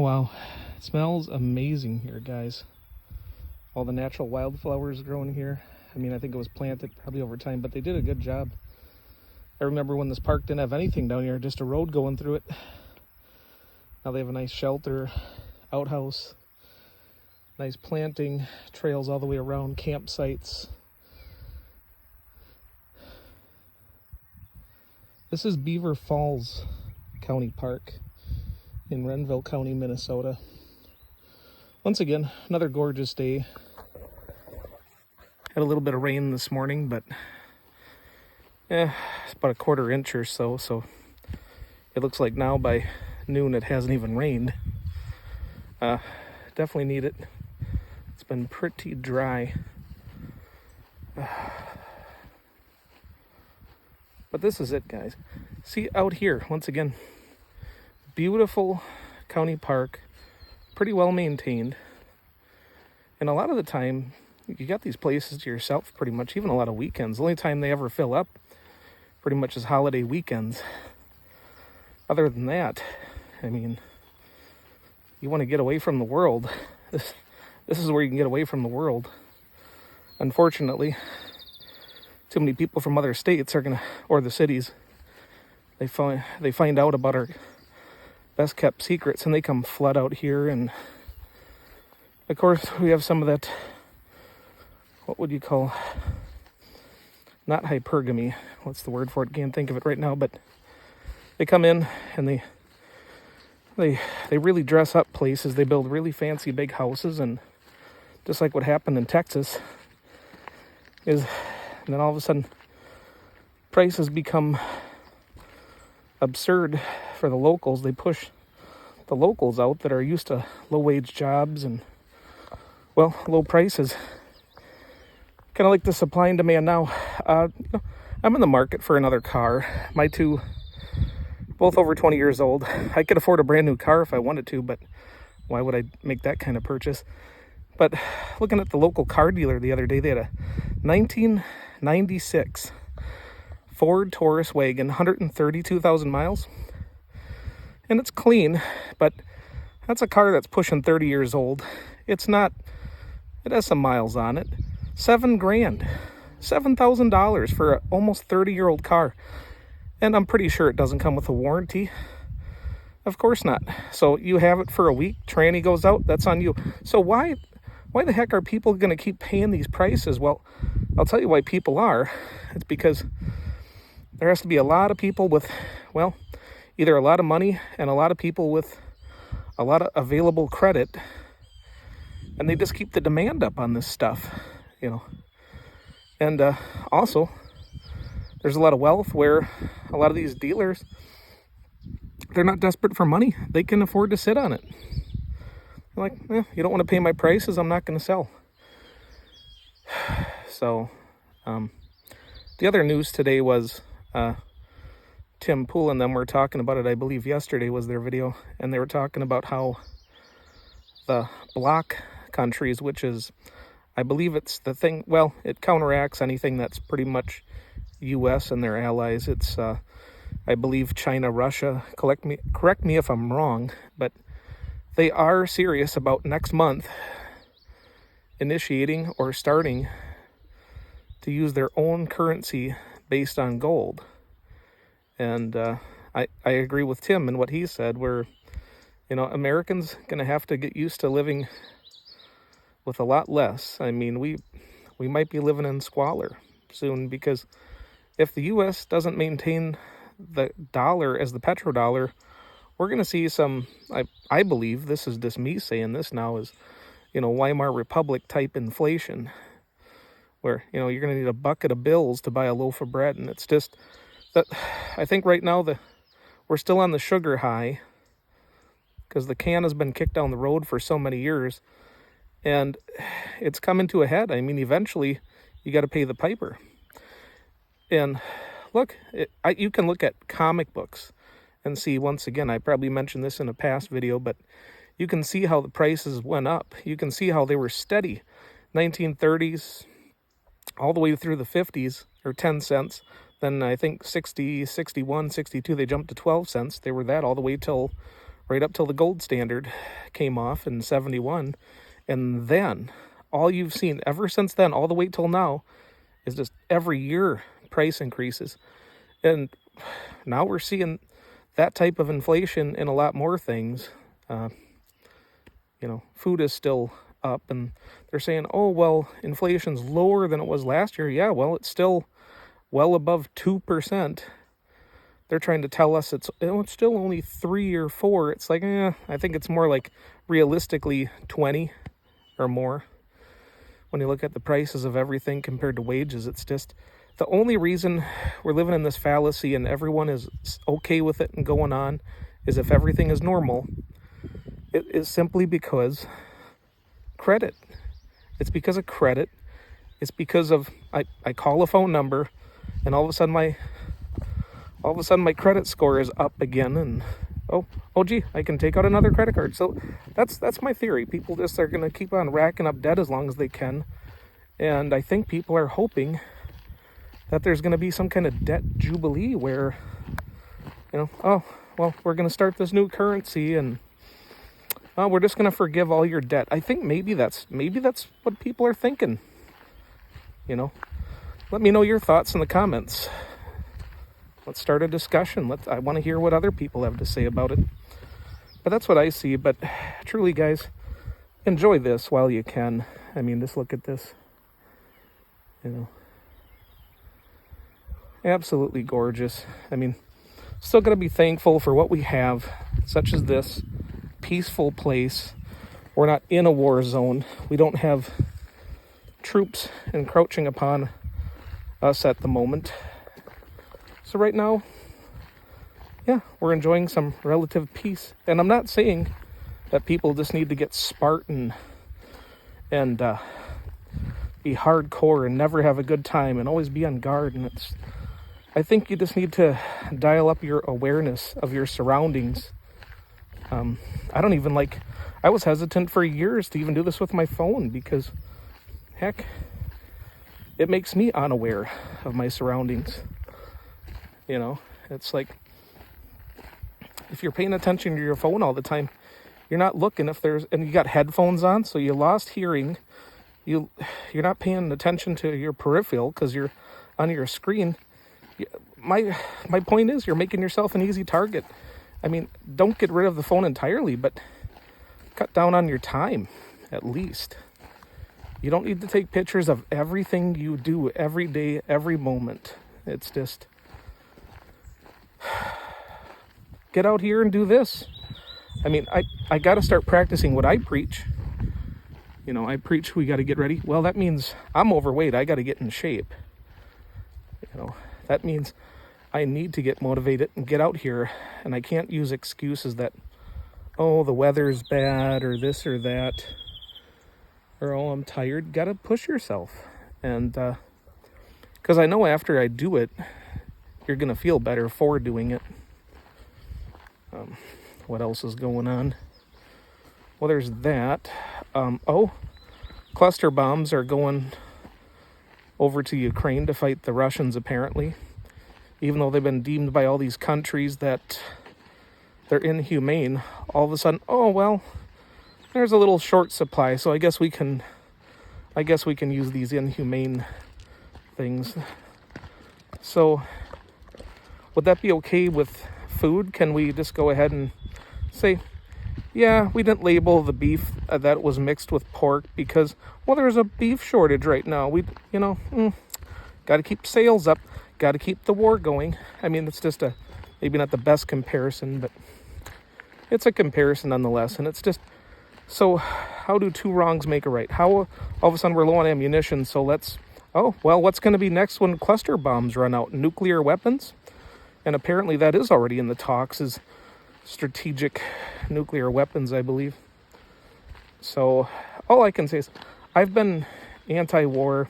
wow, it smells amazing here, guys. All the natural wildflowers growing here. I mean, I think it was planted probably over time, but they did a good job. I remember when this park didn't have anything down here, just a road going through it. Now they have a nice shelter, outhouse, nice planting trails all the way around, campsites. This is Beaver Falls County Park in Renville County, Minnesota. Once again, another gorgeous day. Had a little bit of rain this morning, but it's about a quarter inch or so, so it looks like now by noon it hasn't even rained. Definitely need it. It's been pretty dry. But this is it, guys. See out here, once again, beautiful county park, pretty well maintained. And a lot of the time, you got these places to yourself pretty much, even a lot of weekends. The only time they ever fill up pretty much is holiday weekends. Other than that, I mean, you want to get away from the world. This is where you can get away from the world. Unfortunately, too many people from other states are gonna, or the cities, they find out about our best kept secrets and they come flood out here. And of course we have some of that, what would you call, not hypergamy, what's the word for it, can't think of it right now, but they come in and they really dress up places. They build really fancy big houses, and just like what happened in Texas is, and then all of a sudden prices become absurd for the locals. They push the locals out that are used to low wage jobs and, well, low prices. Kind of like the supply and demand now. I'm in the market for another car. My two, both over 20 years old. I could afford a brand new car if I wanted to, but why would I make that kind of purchase? But looking at the local car dealer the other day, they had a 1996 Ford Taurus wagon, 132,000 miles. And it's clean, but that's a car that's pushing 30 years old. It's not, it has some miles on it. $7,000, $7,000 for an almost 30-year-old car. And I'm pretty sure it doesn't come with a warranty. Of course not. So you have it for a week, tranny goes out, that's on you. So why the heck are people going to keep paying these prices? Well, I'll tell you why people are. It's because there has to be a lot of people with, well, either a lot of money and a lot of people with a lot of available credit, and they just keep the demand up on this stuff, you know. And also, there's a lot of wealth where a lot of these dealers, they're not desperate for money. They can afford to sit on it. They're like, you don't want to pay my prices, I'm not going to sell. So, the other news today was Tim Pool and them were talking about it. I believe yesterday was their video, and they were talking about how the bloc countries, which is, I believe it's the thing, well, it counteracts anything that's pretty much U.S. and their allies. It's, I believe, China, Russia. Correct me if I'm wrong, but they are serious about next month initiating or starting to use their own currency based on gold. And I agree with Tim and what he said, where, you know, Americans going to have to get used to living with a lot less. I mean, we might be living in squalor soon, because if the U.S. doesn't maintain the dollar as the petrodollar, we're going to see some, I believe, this is just me saying this now, is, you know, Weimar Republic type inflation, where, you know, you're going to need a bucket of bills to buy a loaf of bread. And it's just that I think right now we're still on the sugar high, because the can has been kicked down the road for so many years, and it's coming to a head. I mean, eventually you got to pay the piper. And look, you can look at comic books and see, once again, I probably mentioned this in a past video, but you can see how the prices went up. You can see how they were steady, 1930s, all the way through the 50s, or 10 cents. Then I think 60, 61, 62, they jumped to 12 cents. They were that all the way till right up till the gold standard came off in 71. And then all you've seen ever since then, all the way till now, is just every year price increases. And now we're seeing that type of inflation in a lot more things. Food is still up, and they're saying, oh, well, inflation's lower than it was last year. Yeah, well, it's still well above 2%. They're trying to tell us it's still only 3 or 4. It's like, I think it's more like realistically 20 or more. When you look at the prices of everything compared to wages, it's just the only reason we're living in this fallacy and everyone is okay with it and going on is if everything is normal. It is simply because credit. It's because of credit. It's because of I call a phone number and all of a sudden my credit score is up again, and oh gee, I can take out another credit card. So that's my theory. People just are going to keep on racking up debt as long as they can. And I think people are hoping that there's going to be some kind of debt jubilee where, oh, well, we're going to start this new currency and we're just going to forgive all your debt. I think maybe that's what people are thinking. Let me know your thoughts in the comments. Let's start a discussion. I want to hear what other people have to say about it. But that's what I see. But truly, guys, enjoy this while you can. I mean, just look at this. Absolutely gorgeous. I mean, still got to be thankful for what we have, such as this peaceful place. We're not in a war zone. We don't have troops encroaching upon us at the moment. So right now, we're enjoying some relative peace. And I'm not saying that people just need to get Spartan and be hardcore and never have a good time and always be on guard. And I think you just need to dial up your awareness of your surroundings. I was hesitant for years to even do this with my phone because, heck, it makes me unaware of my surroundings. It's like if you're paying attention to your phone all the time, you're not looking and you got headphones on, so you lost hearing. You're not paying attention to your peripheral because you're on your screen. My point is you're making yourself an easy target. I mean, don't get rid of the phone entirely, but cut down on your time at least. You don't need to take pictures of everything you do every day, every moment. It's just get out here and do this. I mean, I got to start practicing what I preach. I preach we got to get ready. Well, that means I'm overweight. I got to get in shape. That means I need to get motivated and get out here. And I can't use excuses that, oh, the weather's bad or this or that. Or, oh, I'm tired. Got to push yourself. And because I know after I do it, you're going to feel better for doing it. What else is going on? Well, there's that. Cluster bombs are going over to Ukraine to fight the Russians, apparently. Even though they've been deemed by all these countries that they're inhumane, all of a sudden, oh, well, there's a little short supply, so I guess we can use these inhumane things. So, would that be okay with food? Can we just go ahead and say, yeah, we didn't label the beef that was mixed with pork because, well, there's a beef shortage right now. Got to keep sales up, got to keep the war going. I mean, it's just maybe not the best comparison, but it's a comparison nonetheless. And it's just, so how do two wrongs make a right? How all of a sudden we're low on ammunition, so what's going to be next when cluster bombs run out? Nuclear weapons? And apparently that is already in the talks, is strategic nuclear weapons, I believe. So all I can say is I've been anti-war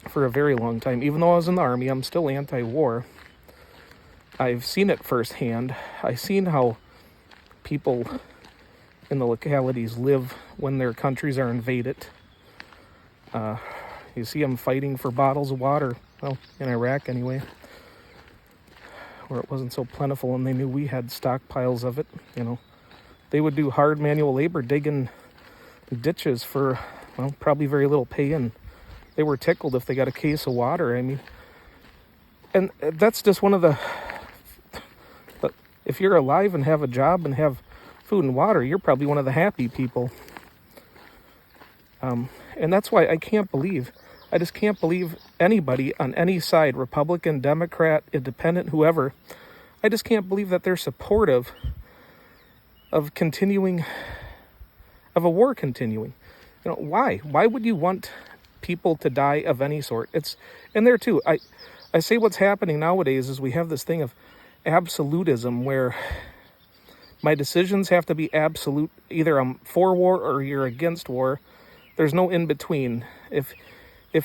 for a very long time. Even though I was in the Army, I'm still anti-war. I've seen it firsthand. I've seen how people in the localities live when their countries are invaded. You see them fighting for bottles of water. Well, in Iraq anyway. where it wasn't so plentiful and they knew we had stockpiles of it, you know, they would do hard manual labor digging ditches for, well, probably very little pay, and they were tickled if they got a case of water. I mean, and that's just one of the, but if you're alive and have a job and have food and water, you're probably one of the happy people. And that's why I just can't believe anybody on any side, Republican, Democrat, Independent, whoever, I just can't believe that they're supportive of a war continuing. You know, why? Why would you want people to die of any sort? It's, and there too, I say what's happening nowadays is we have this thing of absolutism where my decisions have to be absolute. Either I'm for war or you're against war. There's no in between. If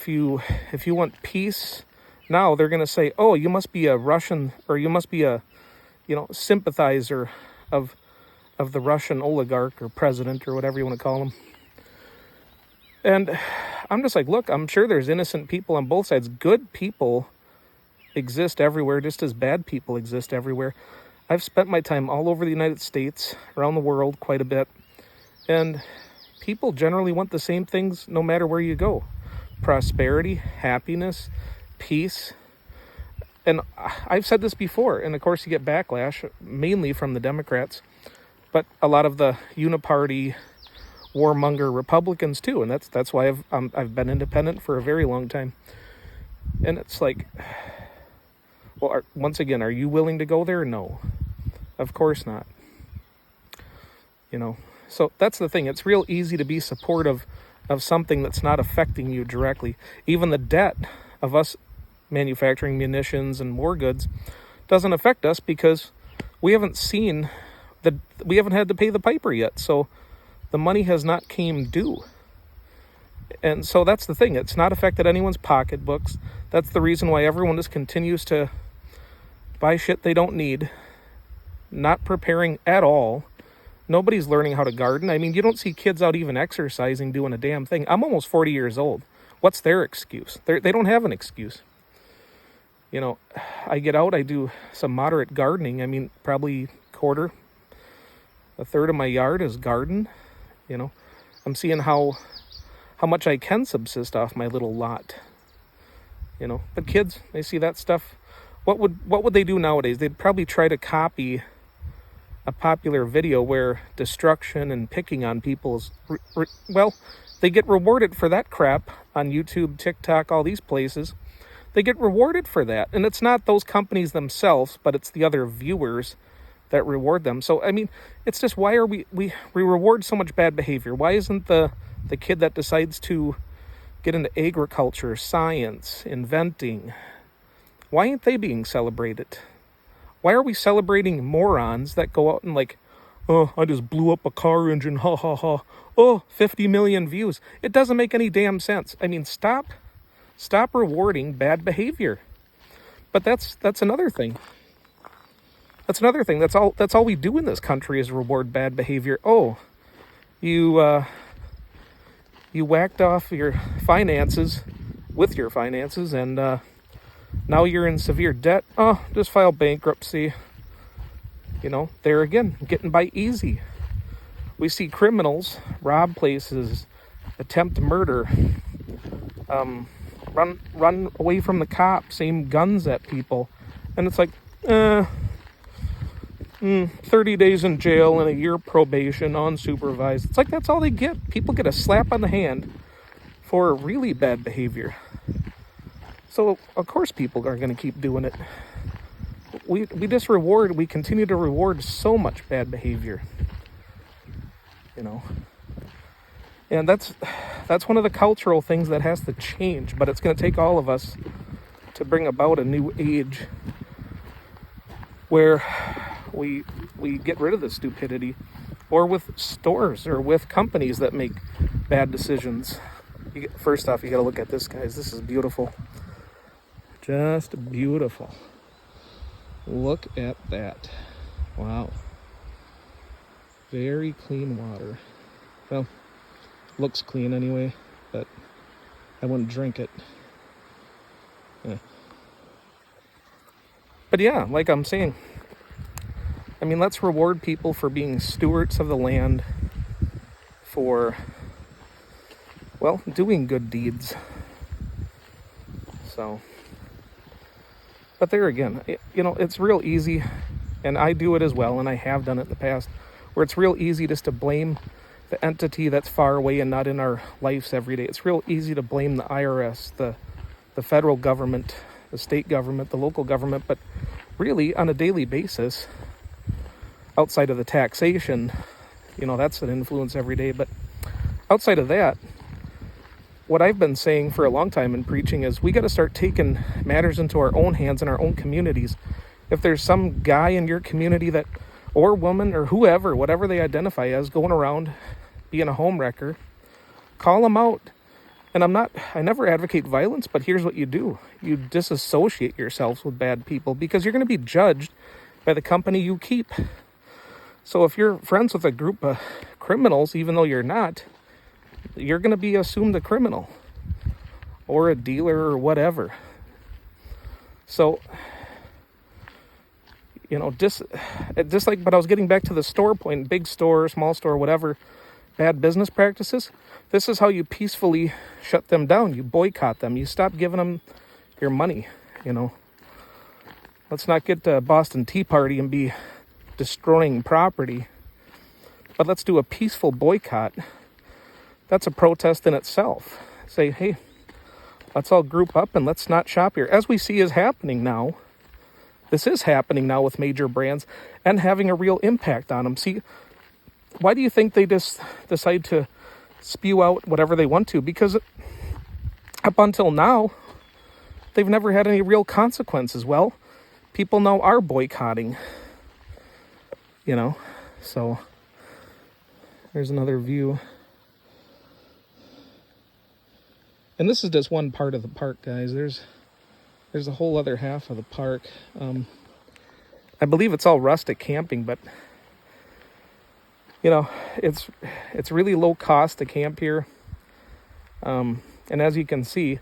you want peace, now they're going to say, oh, you must be a Russian, or you must be a, you know, sympathizer of the Russian oligarch or president or whatever you want to call him. And I'm just like, look, I'm sure there's innocent people on both sides. Good people exist everywhere, just as bad people exist everywhere. I've spent my time all over the United States, around the world quite a bit, and people generally want the same things no matter where you go. Prosperity, happiness, peace. And I've said this before, and of course you get backlash, mainly from the Democrats, but a lot of the uniparty warmonger Republicans too, and that's why I've been independent for a very long time. And it's like, well, once again, are you willing to go there? No, of course not. You know, so that's the thing. It's real easy to be supportive of something that's not affecting you directly. Even the debt of us manufacturing munitions and war goods doesn't affect us because we haven't had to pay the piper yet. So the money has not came due. And so that's the thing. It's not affected anyone's pocketbooks. That's the reason why everyone just continues to buy shit they don't need, not preparing at all. Nobody's learning how to garden. I mean, you don't see kids out even exercising, doing a damn thing. I'm almost 40 years old. What's their excuse? They don't have an excuse. You know, I get out, I do some moderate gardening. I mean, probably a third of my yard is garden. You know, I'm seeing how much I can subsist off my little lot. You know, but kids, they see that stuff. What would they do nowadays? They'd probably try to copy a popular video where destruction and picking on people is, well, they get rewarded for that crap on YouTube, TikTok, all these places. They get rewarded for that. And it's not those companies themselves, but it's the other viewers that reward them. So, I mean, it's just, why are we reward so much bad behavior? Why isn't the kid that decides to get into agriculture, science, inventing, why ain't they being celebrated? Why are we celebrating morons that go out and like, oh, I just blew up a car engine, ha ha ha. Oh, 50 million views. It doesn't make any damn sense. I mean, stop rewarding bad behavior. But that's another thing. That's another thing. That's all we do in this country is reward bad behavior. Oh, you whacked off your finances and now you're in severe debt. Oh, just file bankruptcy. You know, there again, getting by easy. We see criminals rob places, attempt murder, run away from the cops, aim guns at people. And it's like, 30 days in jail and a year probation, unsupervised. It's like, that's all they get. People get a slap on the hand for really bad behavior. So, of course, people are going to keep doing it. We continue to reward so much bad behavior. You know. And that's one of the cultural things that has to change, but it's going to take all of us to bring about a new age where we get rid of the stupidity, or with stores or with companies that make bad decisions. First off, you got to look at this, guys. This is beautiful. Just beautiful. Look at that. Wow. Very clean water. Well, looks clean anyway, but I wouldn't drink it. Yeah. But yeah, like I'm saying, I mean, let's reward people for being stewards of the land, for, well, doing good deeds. So, but there again, you know, it's real easy, and I do it as well, and I have done it in the past, where it's real easy just to blame the entity that's far away and not in our lives every day. It's real easy to blame the IRS, the federal government, the state government, the local government, but really on a daily basis, outside of the taxation, you know, that's an influence every day. But outside of that, what I've been saying for a long time in preaching is we got to start taking matters into our own hands in our own communities. If there's some guy in your community that, or woman or whoever, whatever they identify as, going around being a home wrecker, call them out. And I never advocate violence, but here's what you do. You disassociate yourselves with bad people, because you're going to be judged by the company you keep. So if you're friends with a group of criminals, even though you're not, you're going to be assumed a criminal or a dealer or whatever. So, you know, just like, but I was getting back to the store point, big store, small store, whatever, bad business practices. This is how you peacefully shut them down. You boycott them. You stop giving them your money, you know. Let's not get to Boston Tea Party and be destroying property, but let's do a peaceful boycott. That's a protest in itself. Say, hey, let's all group up and let's not shop here. As we see is happening now. This is happening now with major brands and having a real impact on them. See, why do you think they just decide to spew out whatever they want to? Because up until now, they've never had any real consequences. Well, people now are boycotting. You know, so there's another view. And this is just one part of the park, guys. There's a whole other half of the park. I believe it's all rustic camping, but you know, it's really low cost to camp here. And as you can see,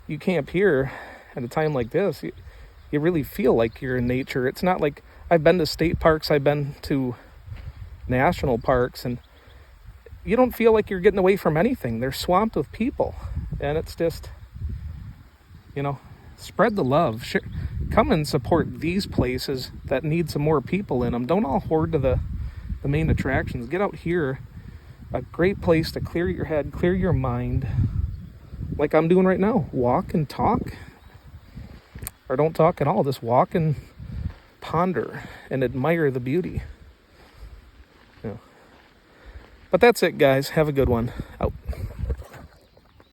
you camp here at a time like this, you really feel like you're in nature. It's not like, I've been to state parks, I've been to national parks, and you don't feel like you're getting away from anything. They're swamped with people, and it's just, you know, spread the love. Come and support these places that need some more people in them. Don't all hoard to the main attractions. Get out here, a great place to clear your head, clear your mind, like I'm doing right now. Walk and talk, or don't talk at all. Just walk and ponder and admire the beauty. Yeah. But that's it, guys. Have a good one. Out.